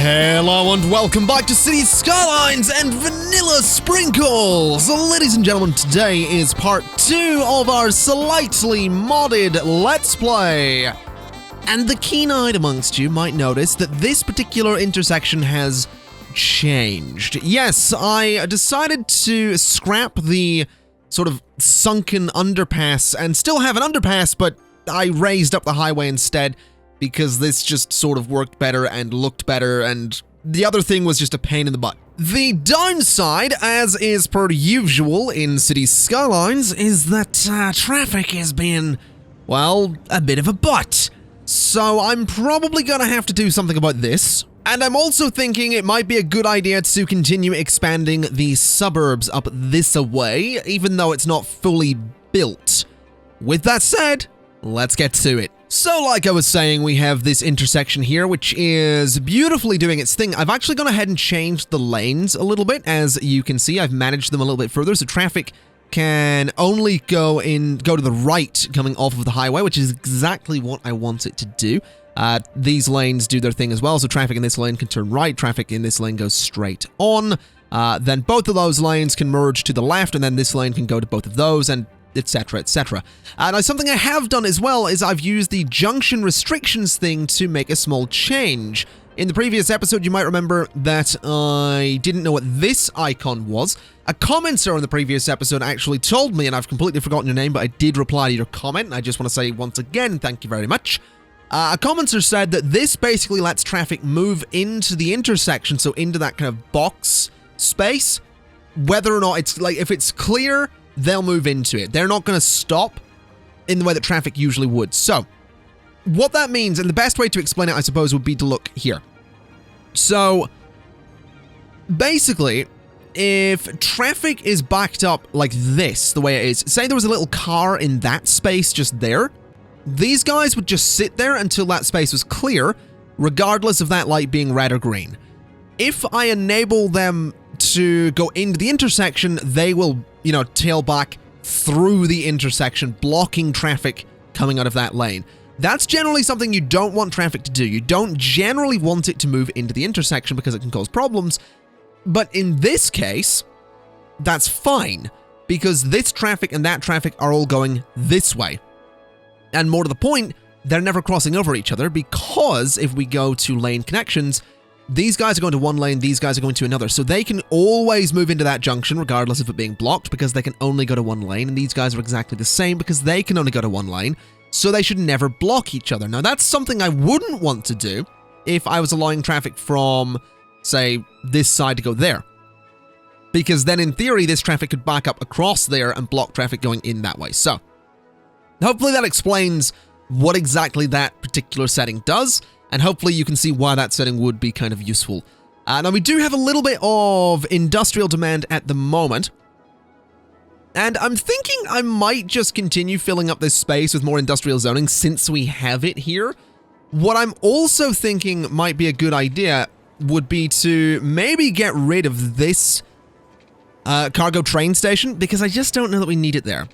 Hello and welcome back to City Skylines and Vanilla Sprinkles! Ladies and gentlemen, today is part 2 of our slightly modded Let's Play. And the keen-eyed amongst you might notice that this particular intersection has changed. Yes, I decided to scrap the sort of sunken underpass and still have an underpass, but I raised up the highway instead, because this just sort of worked better and looked better, and the other thing was just a pain in the butt. The downside, as is per usual in City Skylines, is that traffic is being, well, a bit of a butt. So I'm probably gonna have to do something about this. And I'm also thinking it might be a good idea to continue expanding the suburbs up this way, even though it's not fully built. With that said, let's get to it. So like I was saying, we have this intersection here, which is beautifully doing its thing. I've actually gone ahead and changed the lanes a little bit. As you can see, I've managed them a little bit further, so traffic can only go to the right coming off of the highway, which is exactly what I want it to do. These lanes do their thing as well, so traffic in this lane can turn right, traffic in this lane goes straight on. Then both of those lanes can merge to the left, and then this lane can go to both of those, and etc, etc. Now, something I have done as well is I've used the junction restrictions thing to make a small change. In the previous episode, you might remember that I didn't know what this icon was. A commenter on the previous episode actually told me, and I've completely forgotten your name, but I did reply to your comment, and I just want to say once again, thank you very much. A commenter said that this basically lets traffic move into the intersection, so into that kind of box space, whether or not it's, like, if it's clear, they'll move into it. They're not going to stop in the way that traffic usually would. So, what that means, and the best way to explain it, I suppose, would be to look here. So, basically, if traffic is backed up like this, the way it is, say there was a little car in that space just there, these guys would just sit there until that space was clear, regardless of that light being red or green. If I enable them to go into the intersection, they will, you know, tail back through the intersection, blocking traffic coming out of that lane. That's generally something you don't want traffic to do. You don't generally want it to move into the intersection because it can cause problems. But in this case, that's fine, because this traffic and that traffic are all going this way. And more to the point, they're never crossing over each other, because if we go to lane connections, these guys are going to one lane, these guys are going to another. So they can always move into that junction regardless of it being blocked, because they can only go to one lane, and these guys are exactly the same because they can only go to one lane. So they should never block each other. Now that's something I wouldn't want to do if I was allowing traffic from, say, this side to go there. Because then in theory, this traffic could back up across there and block traffic going in that way. So hopefully that explains what exactly that particular setting does. And hopefully you can see why that setting would be kind of useful. Now we do have a little bit of industrial demand at the moment. And I'm thinking I might just continue filling up this space with more industrial zoning since we have it here. What I'm also thinking might be a good idea would be to maybe get rid of this cargo train station, because I just don't know that we need it there.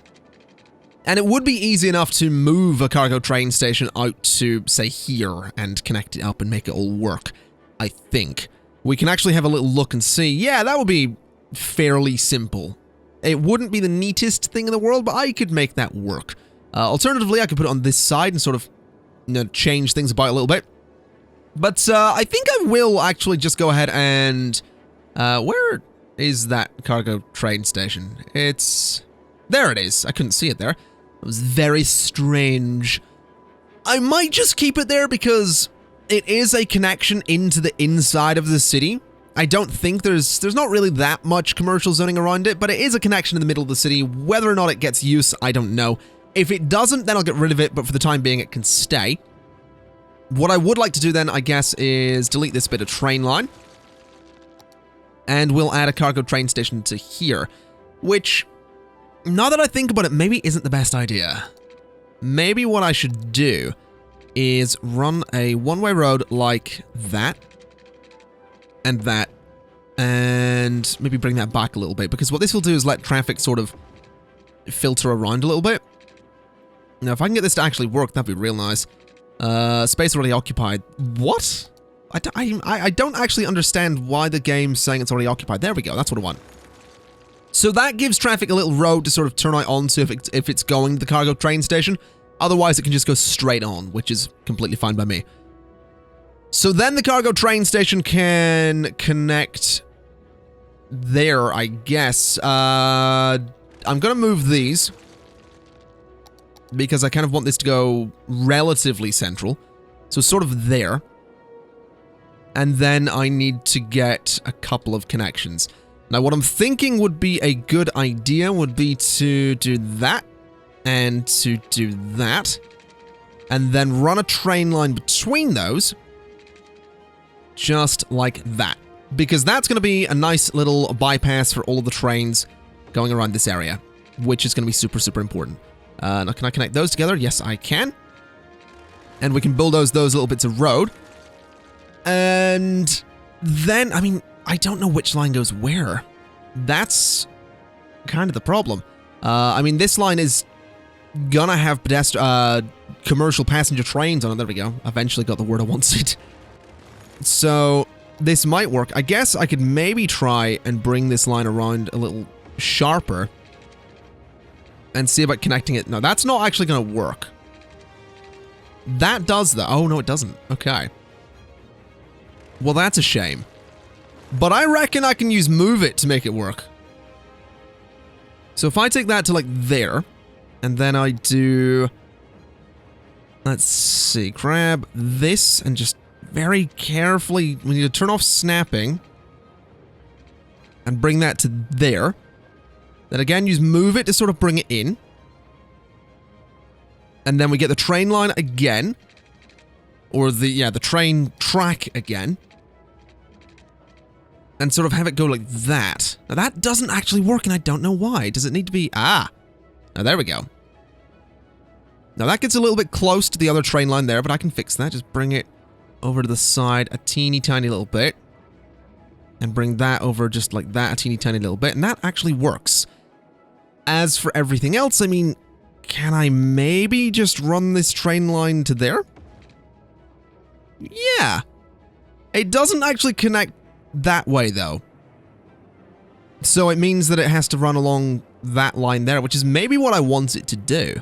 And it would be easy enough to move a cargo train station out to, say, here and connect it up and make it all work, I think. We can actually have a little look and see. Yeah, that would be fairly simple. It wouldn't be the neatest thing in the world, but I could make that work. Alternatively, I could put it on this side and sort of, you know, change things about a little bit. But I think I will actually just go ahead and... where is that cargo train station? It's... there it is. I couldn't see it there. It was very strange. I might just keep it there because it is a connection into the inside of the city. I don't think there's not really that much commercial zoning around it, but it is a connection in the middle of the city. Whether or not it gets use, I don't know. If it doesn't, then I'll get rid of it, but for the time being, it can stay. What I would like to do then, I guess, is delete this bit of train line. And we'll add a cargo train station to here, which... now that I think about it, maybe isn't the best idea. Maybe what I should do is run a one-way road like that, and maybe bring that back a little bit, because what this will do is let traffic sort of filter around a little bit. Now, if I can get this to actually work, that'd be real nice. Space already occupied. What? I don't actually understand why the game's saying it's already occupied. There we go. That's what I want. So that gives traffic a little road to sort of turn out onto if it's going to the cargo train station. Otherwise, it can just go straight on, which is completely fine by me. So then the cargo train station can connect there, I guess. I'm going to move these because I kind of want this to go relatively central. So sort of there. And then I need to get a couple of connections. Now, what I'm thinking would be a good idea would be to do that and to do that. And then run a train line between those. Just like that. Because that's going to be a nice little bypass for all of the trains going around this area. Which is going to be super, super important. Now, can I connect those together? Yes, I can. And we can bulldoze those little bits of road. And then, I mean, I don't know which line goes where. That's kind of the problem. I mean, this line is gonna have commercial passenger trains on it. There we go. Eventually got the word I wanted. So, this might work. I guess I could maybe try and bring this line around a little sharper. And see about connecting it. No, that's not actually gonna work. That does though. Oh, no, it doesn't. Okay. Well, that's a shame. But I reckon I can use Move It to make it work. So if I take that to like there, and then I do, let's see, grab this and just very carefully, we need to turn off snapping and bring that to there. Then again, use Move It to sort of bring it in. And then we get the train line again. Or the train track again. And sort of have it go like that. Now that doesn't actually work and I don't know why. Does it need to be... Ah! Now there we go. Now that gets a little bit close to the other train line there, but I can fix that. Just bring it over to the side a teeny tiny little bit. And bring that over just like that, a teeny tiny little bit. And that actually works. As for everything else, I mean, can I maybe just run this train line to there? Yeah. It doesn't actually connect that way, though. So it means that it has to run along that line there, which is maybe what I want it to do.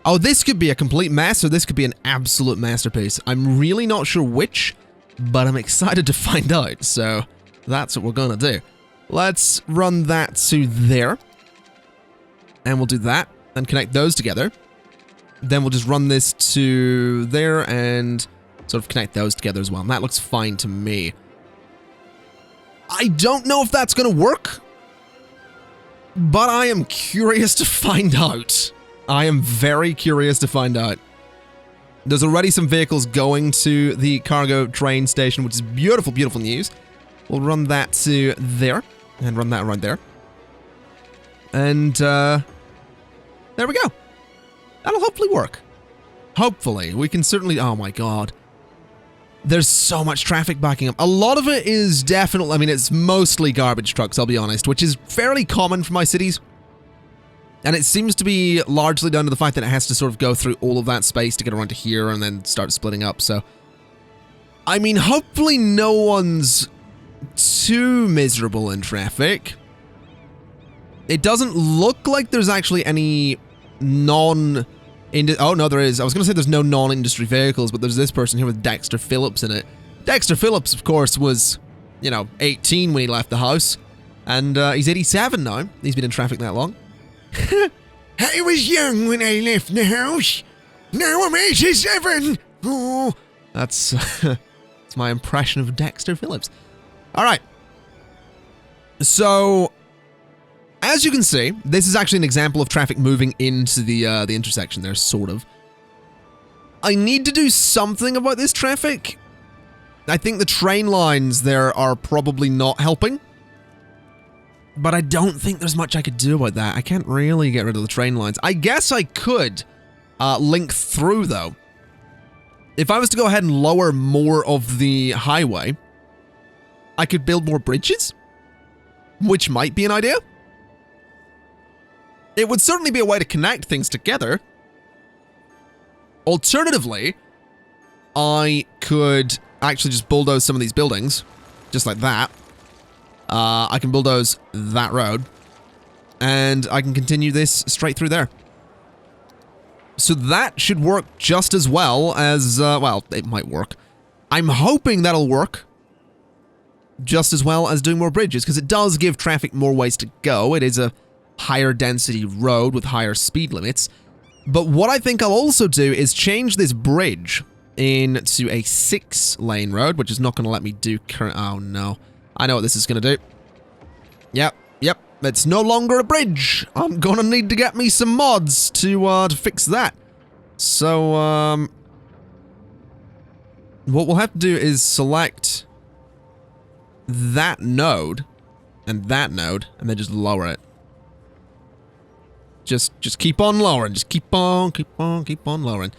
Oh, this could be a complete mess, or this could be an absolute masterpiece. I'm really not sure which, but I'm excited to find out, so that's what we're gonna do. Let's run that to there. And we'll do that, and connect those together. Then we'll just run this to there, and sort of connect those together as well. And that looks fine to me. I don't know if that's going to work, but I am curious to find out. I am very curious to find out. There's already some vehicles going to the cargo train station, which is beautiful, beautiful news. We'll run that to there, and run that around there. And, there we go. That'll hopefully work. Hopefully. We can certainly... Oh my god. There's so much traffic backing up. A lot of it is definitely... I mean, it's mostly garbage trucks, I'll be honest, which is fairly common for my cities. And it seems to be largely down to the fact that it has to sort of go through all of that space to get around to here and then start splitting up, so... I mean, hopefully no one's too miserable in traffic. It doesn't look like there's actually any oh, no, there is. I was going to say there's no non-industry vehicles, but there's this person here with Dexter Phillips in it. Dexter Phillips, of course, was, 18 when he left the house. And he's 87 now. He's been in traffic that long. I was young when I left the house. Now I'm 87. Oh. That's my impression of Dexter Phillips. All right. So... as you can see, this is actually an example of traffic moving into the intersection there, sort of. I need to do something about this traffic. I think the train lines there are probably not helping. But I don't think there's much I could do about that. I can't really get rid of the train lines. I guess I could link through, though. If I was to go ahead and lower more of the highway, I could build more bridges, which might be an idea. It would certainly be a way to connect things together. Alternatively, I could actually just bulldoze some of these buildings, just like that. I can bulldoze that road, and I can continue this straight through there. So that should work just as well as, well, it might work. I'm hoping that'll work just as well as doing more bridges, because it does give traffic more ways to go. It is a higher density road with higher speed limits. But what I think I'll also do is change this bridge into a 6-lane road, which is not going to let me do current... Oh, no. I know what this is going to do. Yep. It's no longer a bridge. I'm going to need to get me some mods to fix that. So, what we'll have to do is select that node, and then just lower it. Just keep on lowering. Just keep on lowering.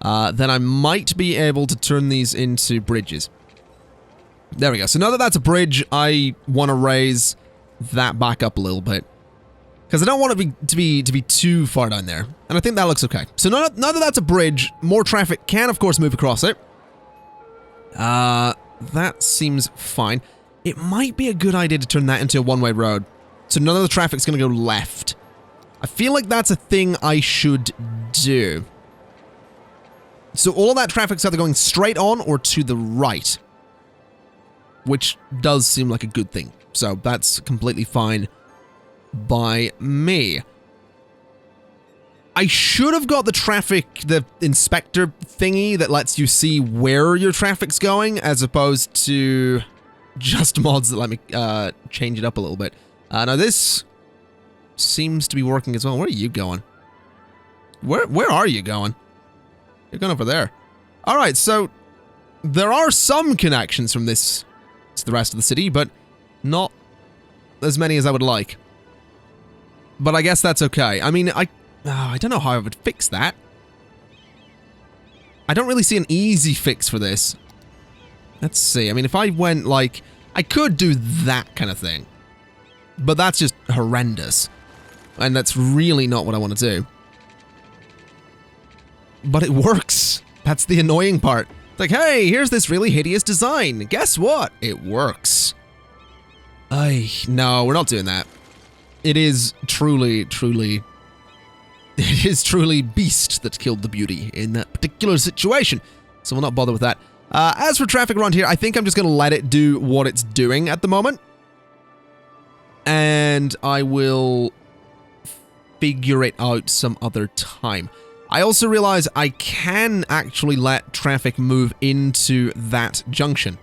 Then I might be able to turn these into bridges. There we go. So now that that's a bridge, I want to raise that back up a little bit, because I don't want it to be too far down there, and I think that looks okay. So now that that's a bridge, more traffic can of course move across it. That seems fine. It might be a good idea to turn that into a one-way road, so none of the traffic's going to go left. I feel like that's a thing I should do. So all of that traffic's either going straight on or to the right, which does seem like a good thing. So that's completely fine by me. I should have got the inspector thingy that lets you see where your traffic's going, as opposed to just mods that let me change it up a little bit. Now this seems to be working as well. Where are you going? Where are you going? You're going over there. Alright, so there are some connections from this to the rest of the city, but not as many as I would like. But I guess that's okay. I mean, I don't know how I would fix that. I don't really see an easy fix for this. Let's see. I mean, if I went like... I could do that kind of thing. But that's just horrendous. And that's really not what I want to do. But it works. That's the annoying part. It's like, hey, here's this really hideous design. Guess what? It works. No, we're not doing that. It is truly Beast that killed the beauty in that particular situation. So we'll not bother with that. As for traffic around here, I think I'm just going to let it do what it's doing at the moment. And I will figure it out some other time. I also realize I can actually let traffic move into that junction,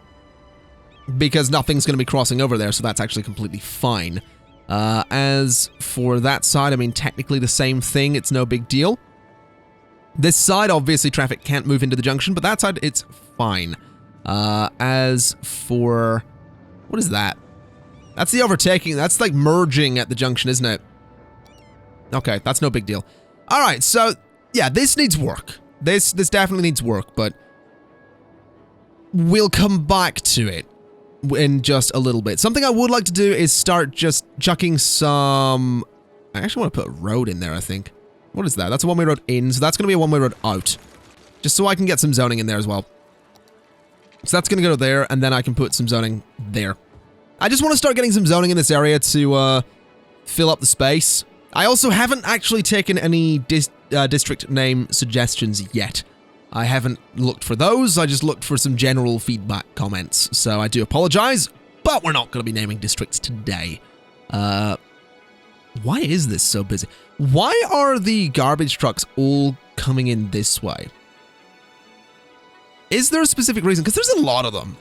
because nothing's going to be crossing over there, so that's actually completely fine. As for that side, I mean, technically the same thing, it's no big deal. This side, obviously, traffic can't move into the junction, but that side, it's fine. As for... What is that? That's the overtaking. That's like merging at the junction, isn't it? Okay, that's no big deal. Alright, so, yeah, this needs work. This definitely needs work, but we'll come back to it in just a little bit. Something I would like to do is start just chucking some... I actually want to put a road in there, I think. What is that? That's a one-way road in, so that's going to be a one-way road out. Just so I can get some zoning in there as well. So that's going to go there, and then I can put some zoning there. I just want to start getting some zoning in this area to fill up the space. I also haven't actually taken any district name suggestions yet. I haven't looked for those, I just looked for some general feedback comments, so I do apologize, but we're not going to be naming districts today. Why is this so busy? Why are the garbage trucks all coming in this way? Is there a specific reason? Because there's a lot of them.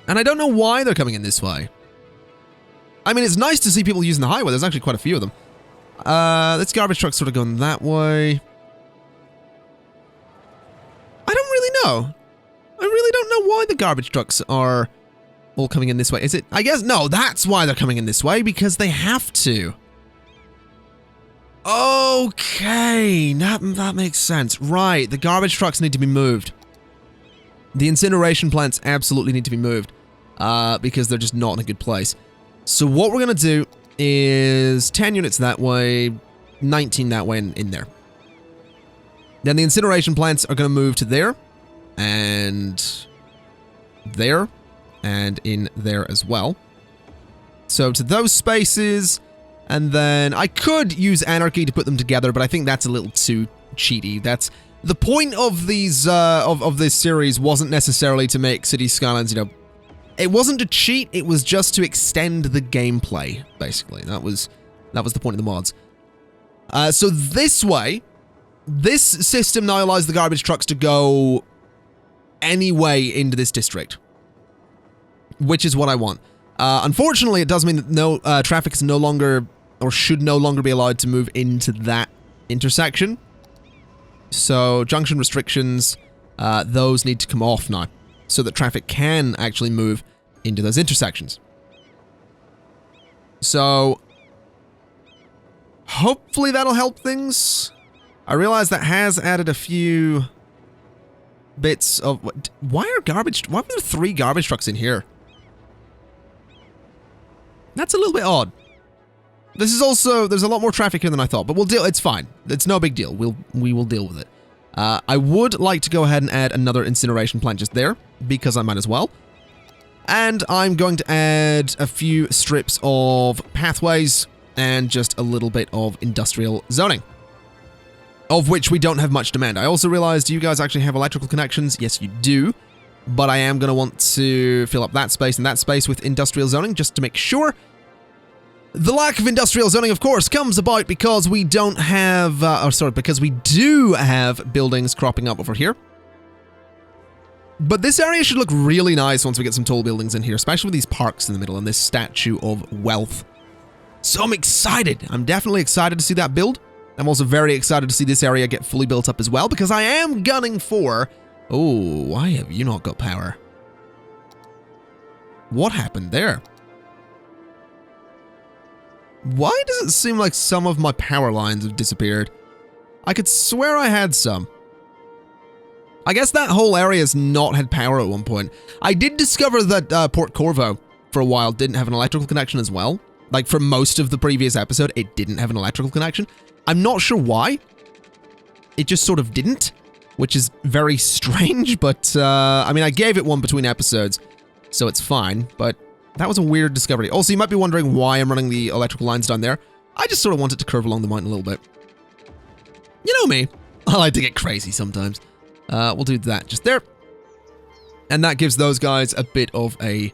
And I don't know why they're coming in this way. I mean, it's nice to see people using the highway. There's actually quite a few of them. This garbage truck's sort of going that way. I don't really know. I really don't know why the garbage trucks are all coming in this way. Is it? I guess, no, that's why they're coming in this way, because they have to. Okay, that makes sense. Right, the garbage trucks need to be moved. The incineration plants absolutely need to be moved, because they're just not in a good place. So what we're going to do is 10 units that way, 19 that way, and in there. Then the incineration plants are going to move to there. and there, and in there as well. So to those spaces, and then I could use Anarchy to put them together, but I think that's a little too cheaty. That's the point of these of this series wasn't necessarily to make City Skylines, you know, it wasn't to cheat, it was just to extend the gameplay, basically. That was the point of the mods. So this way, this system now allows the garbage trucks to go any way into this district, which is what I want. Unfortunately, it does mean that no traffic is no longer, or should no longer be allowed to move into that intersection. So junction restrictions, those need to come off now, so that traffic can actually move into those intersections. So hopefully that'll help things. I realize that has added a few bits of... Why are there 3 garbage trucks in here? That's a little bit odd. This is also... There's a lot more traffic here than I thought, but we'll deal... It's fine. It's no big deal. We will deal with it. I would like to go ahead and add another incineration plant just there, because I might as well. And I'm going to add a few strips of pathways and just a little bit of industrial zoning, of which we don't have much demand. I also realized you guys actually have electrical connections. Yes, you do. But I am going to want to fill up that space and that space with industrial zoning just to make sure. The lack of industrial zoning, of course, comes about because we don't have... because we do have buildings cropping up over here. But this area should look really nice once we get some tall buildings in here, especially with these parks in the middle and this statue of wealth. So I'm excited. I'm definitely excited to see that build. I'm also very excited to see this area get fully built up as well, because I am gunning for... Oh, why have you not got power? What happened there? Why does it seem like some of my power lines have disappeared? I could swear I had some. I guess that whole area's not had power at one point. I did discover that Port Corvo, for a while, didn't have an electrical connection as well. Like, for most of the previous episode, it didn't have an electrical connection. I'm not sure why. It just sort of didn't, which is very strange, but, I mean, I gave it one between episodes, so it's fine, but that was a weird discovery. Also, you might be wondering why I'm running the electrical lines down there. I just sort of want it to curve along the mountain a little bit. You know me. I like to get crazy sometimes. We'll do that just there. And that gives those guys a bit of an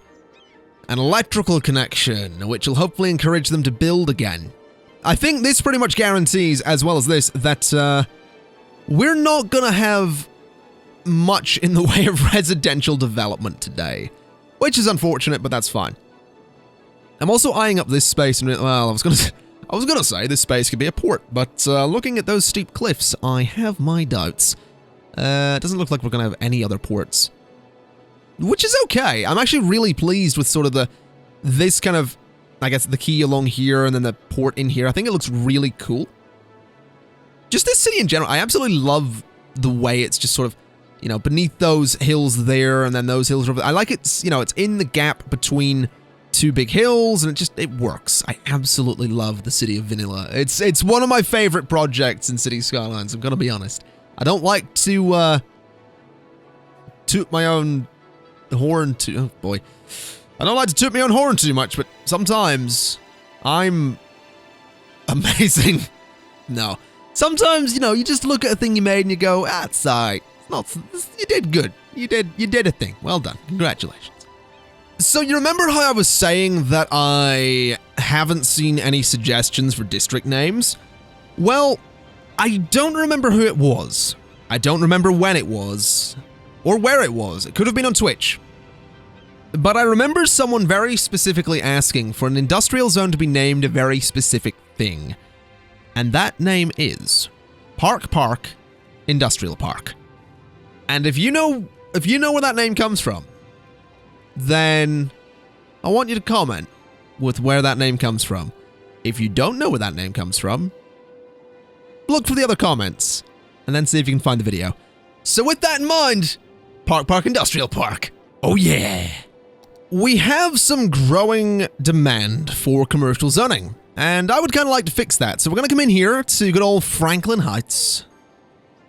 electrical connection, which will hopefully encourage them to build again. I think this pretty much guarantees, as well as this, that we're not going to have much in the way of residential development today, which is unfortunate, but that's fine. I'm also eyeing up this space, and well, I was gonna say this space could be a port, but looking at those steep cliffs, I have my doubts. It doesn't look like we're gonna have any other ports, which is okay. I'm actually really pleased with sort of this kind of, I guess, the key along here and then the port in here. I think it looks really cool. Just this city in general, I absolutely love the way it's just sort of, you know, beneath those hills there and then those hills over there. I like it's, you know, it's in the gap between two big hills and it works. I absolutely love the city of Vanilla. It's one of my favorite projects in City Skylines, I'm gonna be honest. I don't like to toot my own horn oh boy. I don't like to toot my own horn too much, but sometimes I'm amazing. No. Sometimes, you know, you just look at a thing you made and you go, ah, it's alright. You did good. You did a thing. Well done. Congratulations. So you remember how I was saying that I haven't seen any suggestions for district names? Well, I don't remember who it was. I don't remember when it was, or where it was. It could have been on Twitch. But I remember someone very specifically asking for an industrial zone to be named a very specific thing. And that name is Park Industrial Park. And if you know where that name comes from, then I want you to comment with where that name comes from. If you don't know where that name comes from, look for the other comments and then see if you can find the video. So with that in mind, Park Industrial Park. Oh yeah. We have some growing demand for commercial zoning, and I would kind of like to fix that. So we're going to come in here to good old Franklin Heights,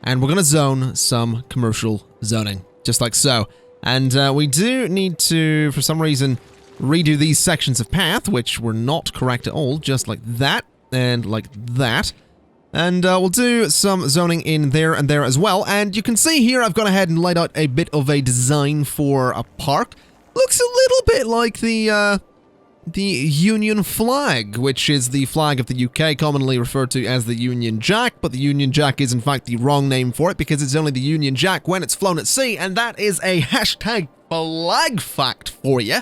and we're going to zone some commercial zoning. Just like so. And we do need to, for some reason, redo these sections of path, which were not correct at all, just like that, and like that. And we'll do some zoning in there and there as well. And you can see here I've gone ahead and laid out a bit of a design for a park. Looks a little bit like the Union flag, which is the flag of the UK, commonly referred to as the Union Jack, but the Union Jack is in fact the wrong name for it because it's only the Union Jack when it's flown at sea, and that is a hashtag flag fact for you.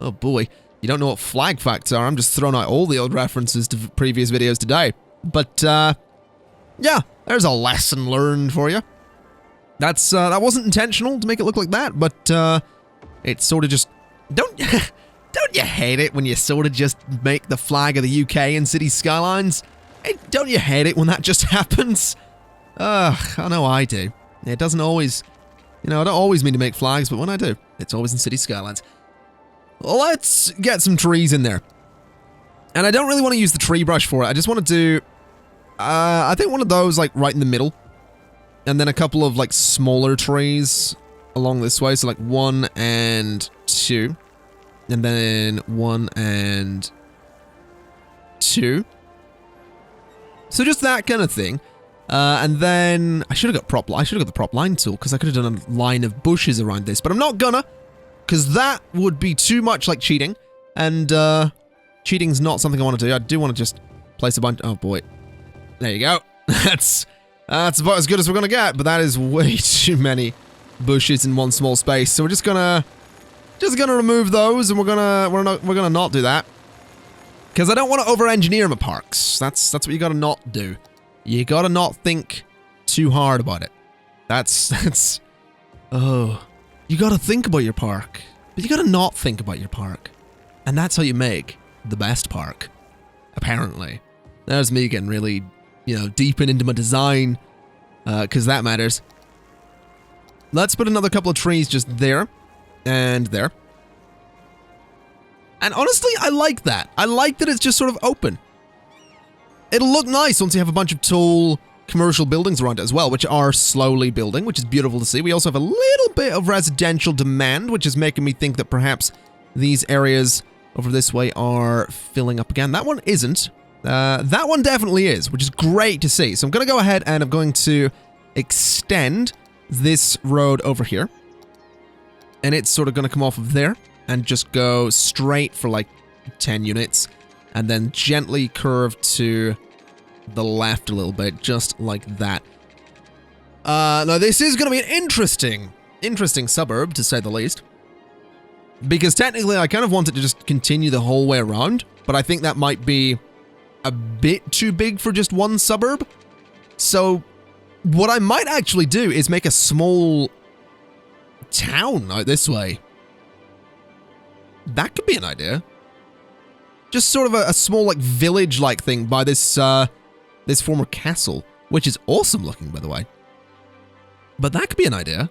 Oh boy, you don't know what flag facts are. I'm just throwing out all the old references to previous videos today. But, yeah, there's a lesson learned for you. That wasn't intentional to make it look like that, but, it's sort of just... Don't you hate it when you sort of just make the flag of the UK in city skylines? Don't you hate it when that just happens? Ugh, I know I do. It doesn't always... You know, I don't always mean to make flags, but when I do, it's always in city skylines. Let's get some trees in there. And I don't really want to use the tree brush for it. I just want to do... I think one of those, like, right in the middle. And then a couple of, like, smaller trees along this way. So, like, 1 and 2. And then 1 and 2. So just that kind of thing. And then... I should have got the prop line tool, because I could have done a line of bushes around this. But I'm not gonna, because that would be too much like cheating. And, cheating's not something I want to do. I do want to just place a bunch... Oh, boy. There you go. That's about as good as we're gonna get, but that is way too many bushes in one small space. So we're just gonna remove those, and we're gonna not do that. Because I don't want to over-engineer my parks. That's what you gotta not do. You gotta not think too hard about it. That's... Oh. You gotta think about your park. But you gotta not think about your park. And that's how you make the best park. Apparently. There's me getting really, you know, deep into my design. Because that matters. Let's put another couple of trees just there. And there. And honestly, I like that. I like that it's just sort of open. It'll look nice once you have a bunch of tall commercial buildings around it as well, which are slowly building, which is beautiful to see. We also have a little bit of residential demand, which is making me think that perhaps these areas over this way are filling up again. That one isn't. That one definitely is, which is great to see. So I'm going to go ahead and I'm going to extend this road over here. And it's sort of going to come off of there and just go straight for like 10 units. And then gently curve to the left a little bit, just like that. Now this is going to be an interesting suburb, to say the least. Because technically I kind of want it to just continue the whole way around, but I think that might be a bit too big for just one suburb. So what I might actually do is make a small town out this way. That could be an idea. Just sort of a small, like, village-like thing by this, this former castle, which is awesome looking, by the way. But that could be an idea.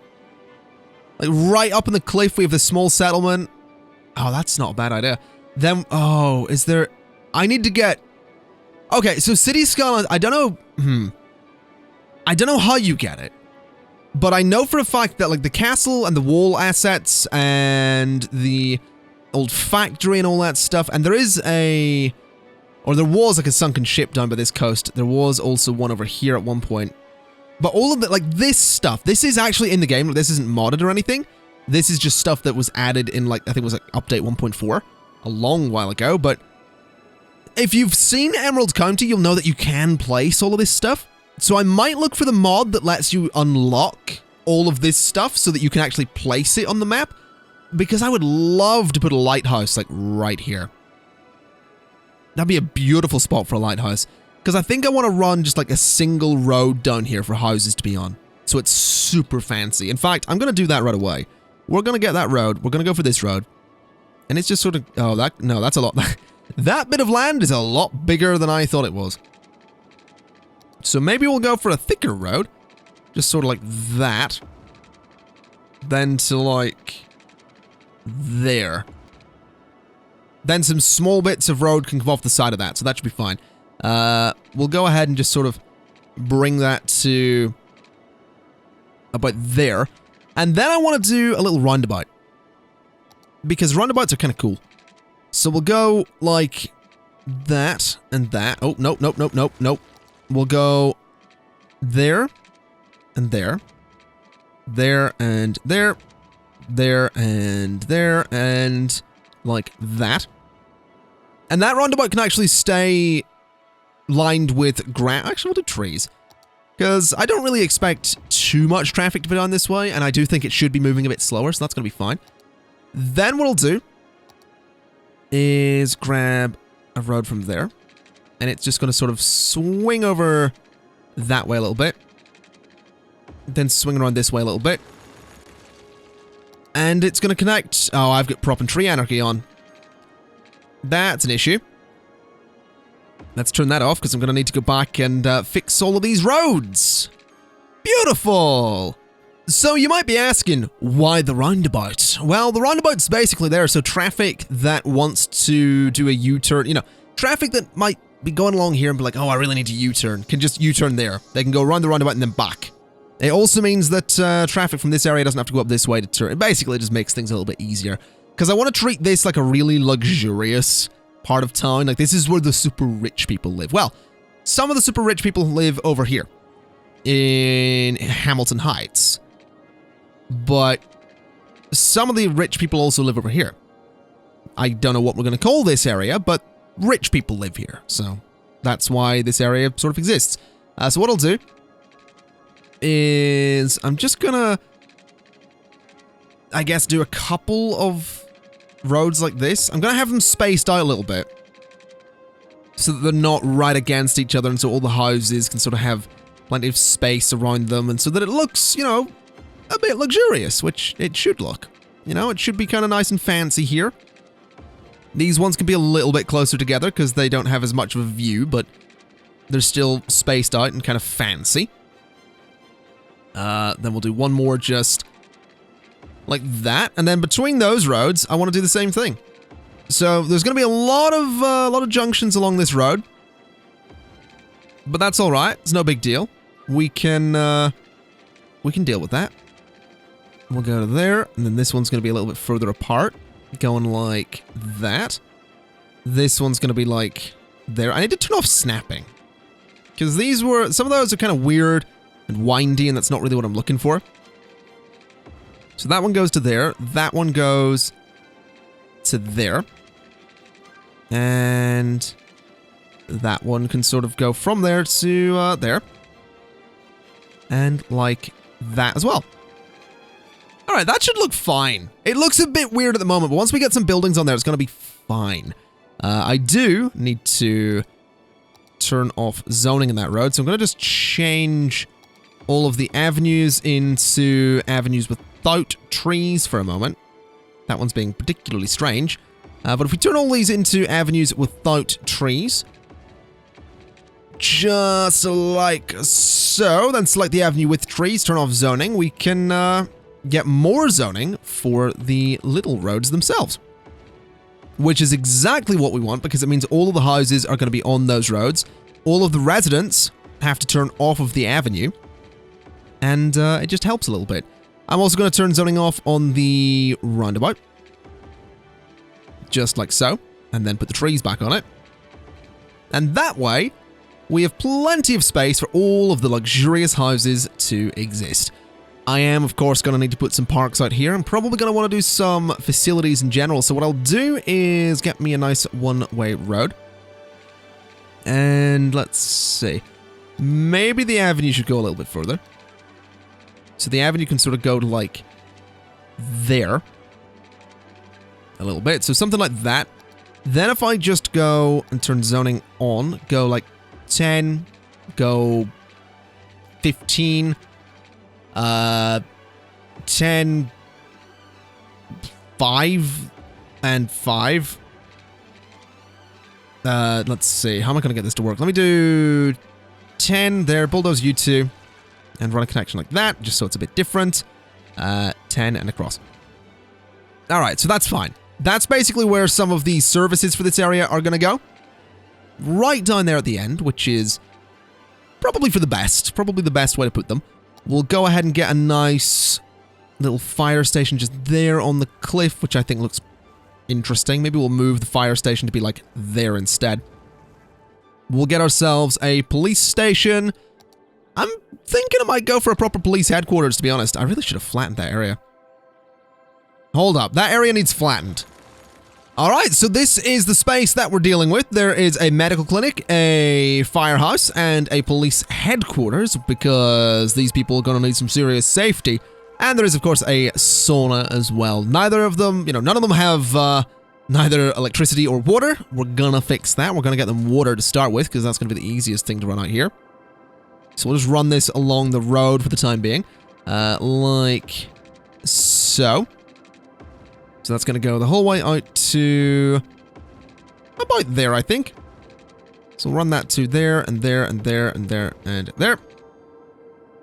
Like, right up in the cliff, we have this small settlement. Oh, that's not a bad idea. Then, oh, is there... I need to get... Okay, so City Skylines, I don't know... I don't know how you get it. But I know for a fact that, like, the castle and the wall assets and the old factory and all that stuff, and there is a... Or there was, like, a sunken ship down by this coast. There was also one over here at one point. But all of it, like, this stuff, this is actually in the game. This isn't modded or anything. This is just stuff that was added in, like, I think it was, like, update 1.4 a long while ago. But if you've seen Emerald County, you'll know that you can place all of this stuff. So I might look for the mod that lets you unlock all of this stuff so that you can actually place it on the map. Because I would love to put a lighthouse, like, right here. That'd be a beautiful spot for a lighthouse. Because I think I want to run just, like, a single road down here for houses to be on. So it's super fancy. In fact, I'm going to do that right away. We're going to get that road. We're going to go for this road. And it's just sort of... Oh, no, that's a lot... That bit of land is a lot bigger than I thought it was. So maybe we'll go for a thicker road. Just sort of like that. Then to, like... there. Then some small bits of road can come off the side of that, so that should be fine. We'll go ahead and just sort of bring that to about there. And then I want to do a little roundabout. Because roundabouts are kind of cool. So we'll go like that and that. Oh, nope, nope, nope, nope, nope. We'll go there and there. There and there. There and there. And like that. And that roundabout can actually stay lined with grass. Actually, we'll do trees. Because I don't really expect too much traffic to be done this way. And I do think it should be moving a bit slower. So that's going to be fine. Then what I'll do is grab a road from there. And it's just going to sort of swing over that way a little bit. Then swing around this way a little bit. And it's going to connect... Oh, I've got prop and tree anarchy on. That's an issue. Let's turn that off because I'm going to need to go back and fix all of these roads. Beautiful! So you might be asking, why the roundabout? Well, the roundabout's basically there so traffic that wants to do a U-turn, you know, traffic that might be going along here and be like, oh, I really need to U-turn, can just U-turn there. They can go around the roundabout and then back. It also means that traffic from this area doesn't have to go up this way to turn. It basically just makes things a little bit easier. Because I want to treat this like a really luxurious part of town. Like, this is where the super rich people live. Well, some of the super rich people live over here in Hamilton Heights. But some of the rich people also live over here. I don't know what we're going to call this area, but rich people live here. So that's why this area sort of exists. So what I'll do is I'm just going to, I guess, do a couple of roads like this. I'm going to have them spaced out a little bit so that they're not right against each other and so all the houses can sort of have plenty of space around them and so that it looks, you know, a bit luxurious, which it should look. You know, it should be kind of nice and fancy here. These ones can be a little bit closer together because they don't have as much of a view, but they're still spaced out and kind of fancy. Then we'll do one more just like that. And then between those roads, I want to do the same thing. So there's going to be a lot of junctions along this road. But that's all right. It's no big deal. We can deal with that. We'll go to there, and then this one's going to be a little bit further apart, going like that. This one's going to be like there. I need to turn off snapping, because some of those are kind of weird and windy, and that's not really what I'm looking for. So that one goes to there. That one goes to there. And that one can sort of go from there to there. And like that as well. Alright, that should look fine. It looks a bit weird at the moment, but once we get some buildings on there, it's going to be fine. I do need to turn off zoning in that road, so I'm going to just change all of the avenues into avenues without trees for a moment. That one's being particularly strange. But if we turn all these into avenues without trees, just like so, then select the avenue with trees, turn off zoning, we can get more zoning for the little roads themselves. Which is exactly what we want, because it means all of the houses are going to be on those roads. All of the residents have to turn off of the avenue. And it just helps a little bit. I'm also going to turn zoning off on the roundabout. Just like so. And then put the trees back on it. And that way, we have plenty of space for all of the luxurious houses to exist. I am, of course, going to need to put some parks out here. I'm probably going to want to do some facilities in general. So what I'll do is get me a nice one-way road. And let's see. Maybe the avenue should go a little bit further. So the avenue can sort of go to like there. A little bit. So something like that. Then if I just go and turn zoning on, go like 10, go 15, 10, 5, and 5. Let's see. How am I going to get this to work? Let me do 10 there. Bulldoze U2. And run a connection like that, just so it's a bit different. 10 and across. Alright, so that's fine. That's basically where some of the services for this area are going to go. Right down there at the end, which is probably for the best. Probably the best way to put them. We'll go ahead and get a nice little fire station just there on the cliff, which I think looks interesting. Maybe we'll move the fire station to be like there instead. We'll get ourselves a police station. I'm thinking I might go for a proper police headquarters, to be honest. I really should have flattened that area. Hold up, that area needs flattened. Alright, so this is the space that we're dealing with. There is a medical clinic, a firehouse, and a police headquarters, because these people are going to need some serious safety. And there is, of course, a sauna as well. Neither of them, none of them have neither electricity or water. We're going to fix that. We're going to get them water to start with, because that's going to be the easiest thing to run out here. So we'll just run this along the road for the time being, like so. So that's going to go the whole way out to about there, I think. So we'll run that to there, and there, and there, and there, and there.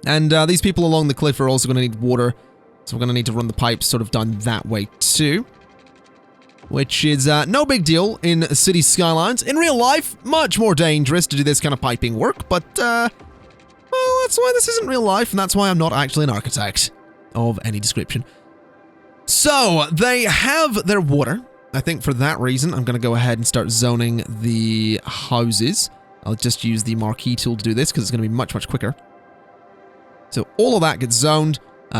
And these people along the cliff are also going to need water, so we're going to need to run the pipes sort of down that way too. Which is no big deal in city skylines. In real life, much more dangerous to do this kind of piping work, but well, that's why this isn't real life, and that's why I'm not actually an architect of any description. So, they have their water. I think for that reason, I'm going to go ahead and start zoning the houses. I'll just use the marquee tool to do this, because it's going to be much, much quicker. So, all of that gets zoned.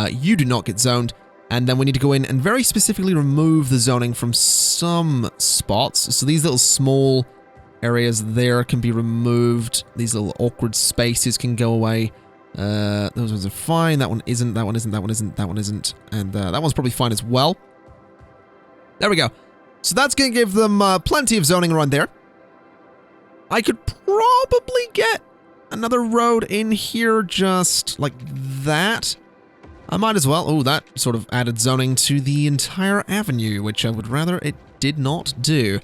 You do not get zoned. And then we need to go in and very specifically remove the zoning from some spots. So, these little small areas there can be removed. These little awkward spaces can go away. Those ones are fine. That one isn't. That one isn't. That one isn't. That one isn't. And that one's probably fine as well. There we go. So that's going to give them plenty of zoning around there. I could probably get another road in here just like that. I might as well. Oh, that sort of added zoning to the entire avenue, which I would rather it did not do.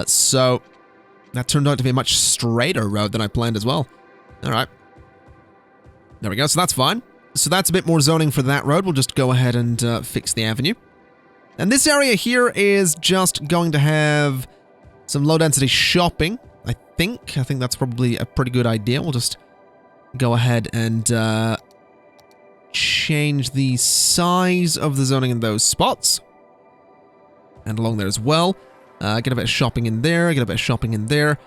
So that turned out to be a much straighter road than I planned as well. All right. There we go, so that's fine. So that's a bit more zoning for that road. We'll just go ahead and fix the avenue. And this area here is just going to have some low-density shopping, I think. I think that's probably a pretty good idea. We'll just go ahead and change the size of the zoning in those spots. And along there as well. Get a bit of shopping in there, get a bit of shopping in there.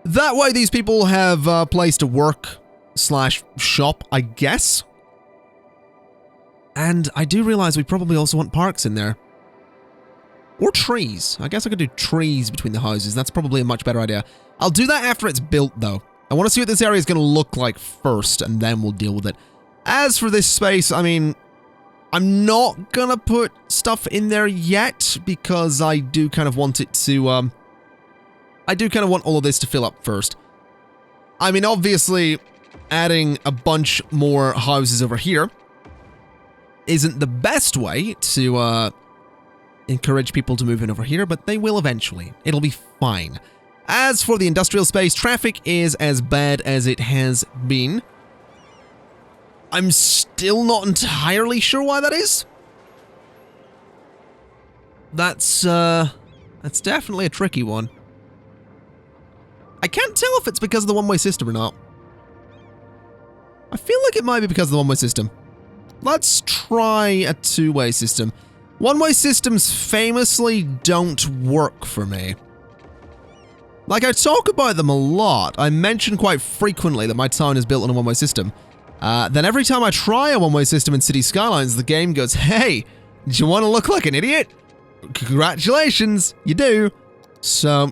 That way these people have a place to work / shop, I guess. And I do realize we probably also want parks in there. Or trees. I guess I could do trees between the houses. That's probably a much better idea. I'll do that after it's built, though. I want to see what this area is going to look like first, and then we'll deal with it. As for this space, I mean, I'm not going to put stuff in there yet, because I do kind of want it to, I do kind of want all of this to fill up first. I mean, obviously, adding a bunch more houses over here isn't the best way to encourage people to move in over here, but they will eventually. It'll be fine. As for the industrial space, traffic is as bad as it has been. I'm still not entirely sure why that is. That's definitely a tricky one. I can't tell if it's because of the one-way system or not. I feel like it might be because of the one-way system. Let's try a two-way system. One-way systems famously don't work for me. Like, I talk about them a lot. I mention quite frequently that my town is built on a one-way system. Then every time I try a one-way system in City Skylines, the game goes, hey, do you want to look like an idiot? Congratulations, you do. So,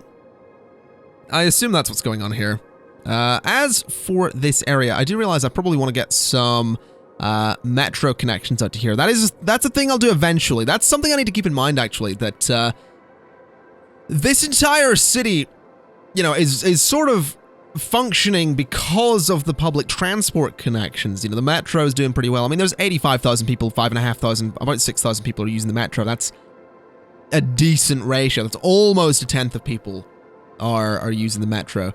I assume that's what's going on here. As for this area, I do realize I probably want to get some metro connections out to here. That's a thing I'll do eventually. That's something I need to keep in mind, actually, that this entire city, is sort of functioning because of the public transport connections. The metro is doing pretty well. I mean, there's 85,000 people, 5,500, about 6,000 people are using the metro. That's a decent ratio. That's almost a tenth of people are using the metro.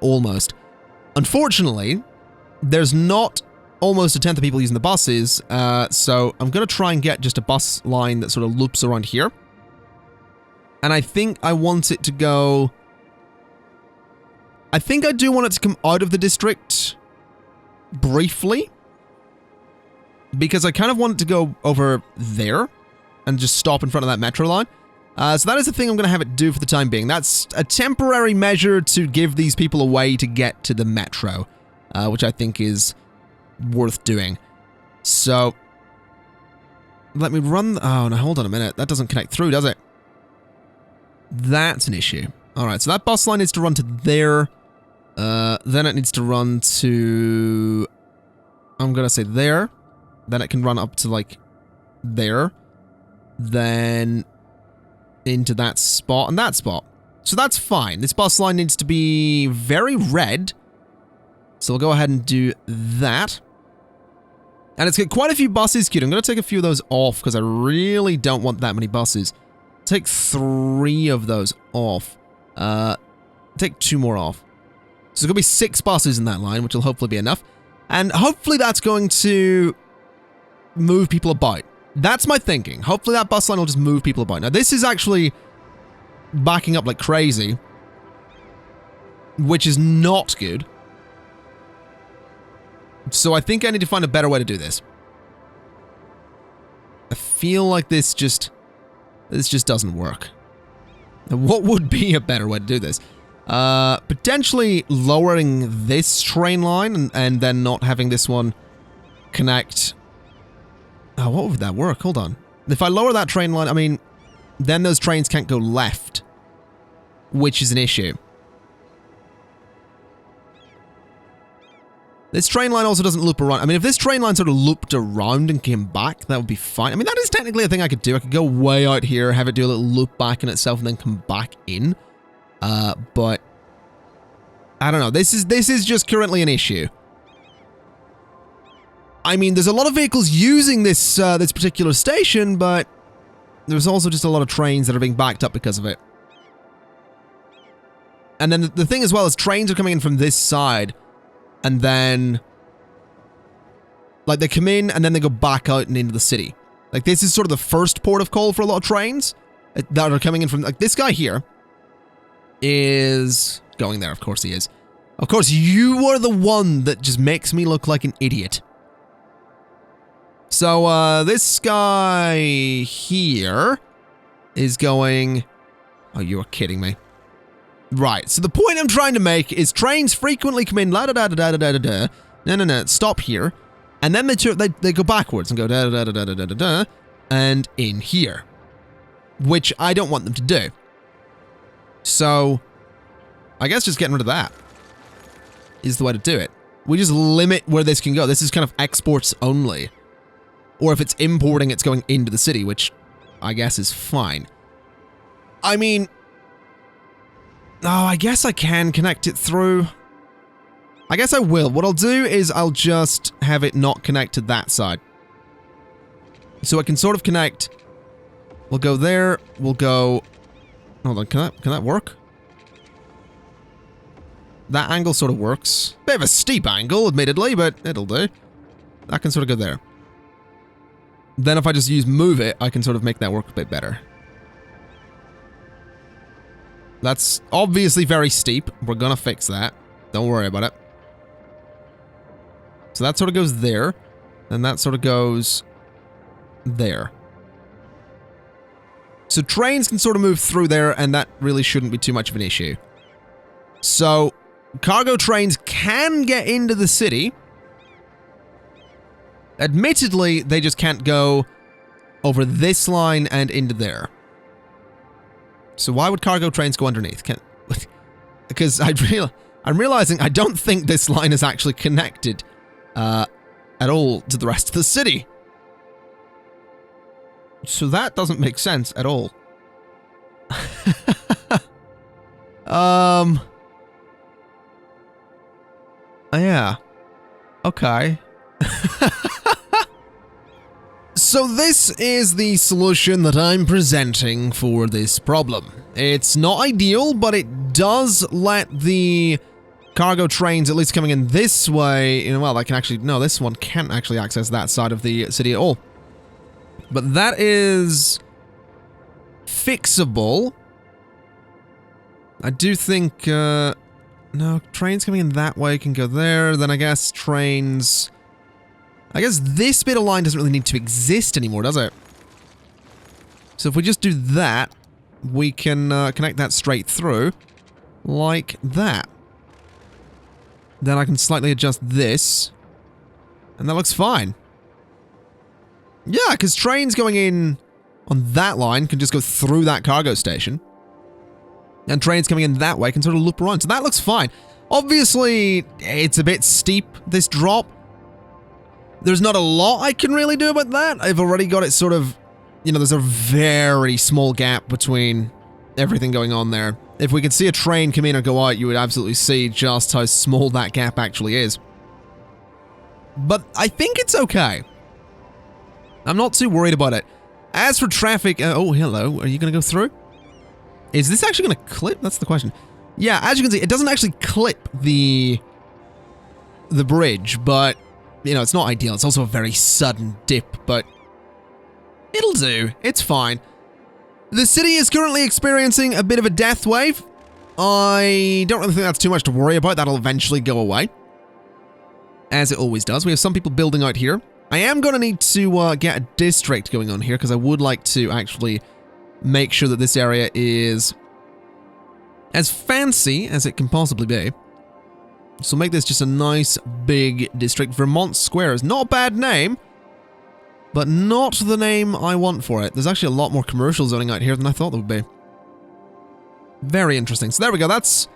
Almost. Unfortunately, there's not almost a tenth of people using the buses, so I'm going to try and get just a bus line that sort of loops around here. And I think I want it to go... I think I do want it to come out of the district briefly. because I kind of want it to go over there and just stop in front of that metro line. So that is the thing I'm going to have it do for the time being. That's a temporary measure to give these people a way to get to the metro, which I think is worth doing. So, let me run... Oh, no, hold on a minute. That doesn't connect through, does it? That's an issue. Alright, so that bus line needs to run to there. Then it needs to run to... I'm going to say there. Then it can run up to, like, there. Then into that spot and that spot. So that's fine. This bus line needs to be very red. So we'll go ahead and do that. And it's got quite a few buses queued. I'm going to take a few of those off because I really don't want that many buses. Take 3 of those off. Take 2 more off. So there's going to be 6 buses in that line, which will hopefully be enough. And hopefully that's going to move people about. That's my thinking. Hopefully that bus line will just move people about. Now, this is actually backing up like crazy, which is not good. So I think I need to find a better way to do this. I feel like this just doesn't work. Now, what would be a better way to do this? Potentially lowering this train line and then not having this one connect. Oh, what would that work? Hold on. If I lower that train line, I mean, then those trains can't go left, which is an issue. This train line also doesn't loop around. I mean, if this train line sort of looped around and came back, that would be fine. I mean, that is technically a thing I could do. I could go way out here, have it do a little loop back in itself, and then come back in. But I don't know. This is just currently an issue. I mean, there's a lot of vehicles using this this particular station, but there's also just a lot of trains that are being backed up because of it. And then the thing as well is trains are coming in from this side, and then like they come in and then they go back out and into the city. Like this is sort of the first port of call for a lot of trains that are coming in from, like, this guy here is going there. Of course he is. Of course, you are the one that just makes me look like an idiot. So, this guy here is going... Oh, you are kidding me. Right, so the point I'm trying to make is trains frequently come in la-da-da-da-da-da-da-da. No, stop here. And then they go backwards and go da-da-da-da-da-da-da, and in here. Which I don't want them to do. So, I guess just getting rid of that is the way to do it. We just limit where this can go. This is kind of exports only. Or if it's importing, it's going into the city, which I guess is fine. I mean... Oh, I guess I can connect it through. I guess I will. What I'll do is I'll just have it not connect to that side. So I can sort of connect... We'll go there, we'll go... Hold on, can that work? That angle sort of works. Bit of a steep angle, admittedly, but it'll do. That can sort of go there. Then if I just use move it, I can sort of make that work a bit better. That's obviously very steep. We're gonna fix that. Don't worry about it. So that sort of goes there. And that sort of goes there. So trains can sort of move through there, and that really shouldn't be too much of an issue. So cargo trains can get into the city. Admittedly, they just can't go over this line and into there. So why would cargo trains go underneath? Because I'm realizing I don't think this line is actually connected at all to the rest of the city. So that doesn't make sense at all. Yeah. Okay. So this is the solution that I'm presenting for this problem. It's not ideal, but it does let the cargo trains, at least coming in this way, you know, well, I can actually, no, this one can't actually access that side of the city at all. But that is fixable. I do think, no, trains coming in that way can go there, then I guess trains I guess this bit of line doesn't really need to exist anymore, does it? So if we just do that, we can connect that straight through, like that. Then I can slightly adjust this, and that looks fine. Yeah, because trains going in on that line can just go through that cargo station. And trains coming in that way can sort of loop around, so that looks fine. Obviously, it's a bit steep, this drop. There's not a lot I can really do about that. I've already got it sort of, you know, there's a very small gap between everything going on there. If we could see a train come in or go out, you would absolutely see just how small that gap actually is. But I think it's okay. I'm not too worried about it. As for traffic, oh, hello, are you going to go through? Is this actually going to clip? That's the question. Yeah, as you can see, it doesn't actually clip the bridge, but, you know, it's not ideal. It's also a very sudden dip, but it'll do. It's fine. The city is currently experiencing a bit of a death wave. I don't really think that's too much to worry about. That'll eventually go away, as it always does. We have some people building out here. I am going to need to get a district going on here, because I would like to actually make sure that this area is as fancy as it can possibly be. So make this just a nice big district. Vermont Square is not a bad name, but not the name I want for it. There's actually a lot more commercial zoning out here than I thought there would be. Very interesting. So there we go. That's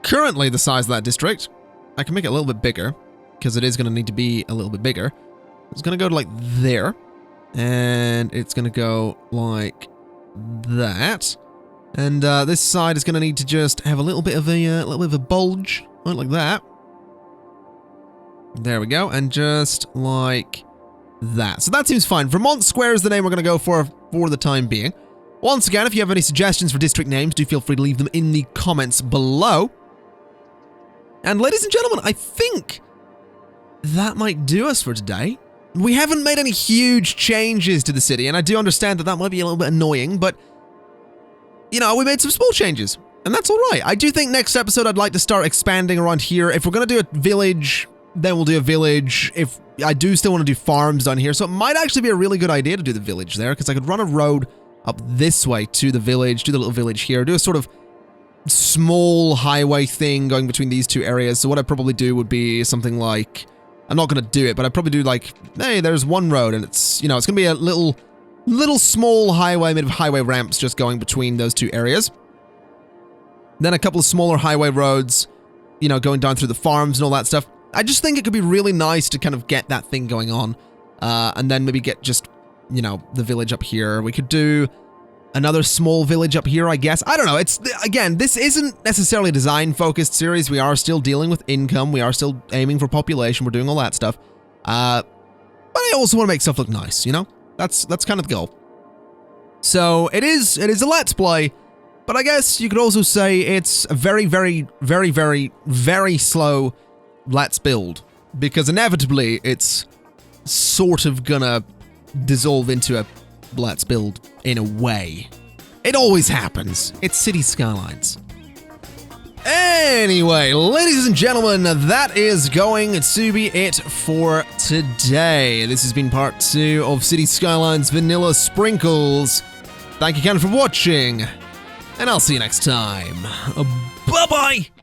currently the size of that district. I can make it a little bit bigger, because it is going to need to be a little bit bigger. It's going to go to like there, and it's going to go like that. And this side is going to need to just have a little bit of a bulge, like that. There we go, and just like that. So that seems fine. Vermont Square is the name we're going to go for the time being. Once again, if you have any suggestions for district names, do feel free to leave them in the comments below. And ladies and gentlemen, I think that might do us for today. We haven't made any huge changes to the city, and I do understand that that might be a little bit annoying, but, you know, we made some small changes, and that's all right. I do think next episode I'd like to start expanding around here. If we're going to do a village, then we'll do a village. If I do still want to do farms down here, so it might actually be a really good idea to do the village there, because I could run a road up this way to the village, do the little village here, do a sort of small highway thing going between these two areas. So what I'd probably do would be something like, I'm not going to do it, but I'd probably do like, hey, there's one road, and it's, you know, it's going to be a little small highway made of highway ramps just going between those two areas. Then a couple of smaller highway roads, you know, going down through the farms and all that stuff. I just think it could be really nice to kind of get that thing going on, and then maybe get just, you know, the village up here. We could do another small village up here, I guess. I don't know. It's, again, this isn't necessarily a design-focused series. We are still dealing with income. We are still aiming for population. We're doing all that stuff. But I also want to make stuff look nice, you know? That's kind of the goal. So it is a Let's Play, but I guess you could also say it's a very, very, very, very, very slow Let's Build, because inevitably it's sort of gonna dissolve into a Let's Build in a way. It always happens. It's City Skylines. Anyway, ladies and gentlemen, that is going to be it for today. This has been part 2 of City Skylines Vanilla Sprinkles. Thank you again for watching, and I'll see you next time. Bye-bye!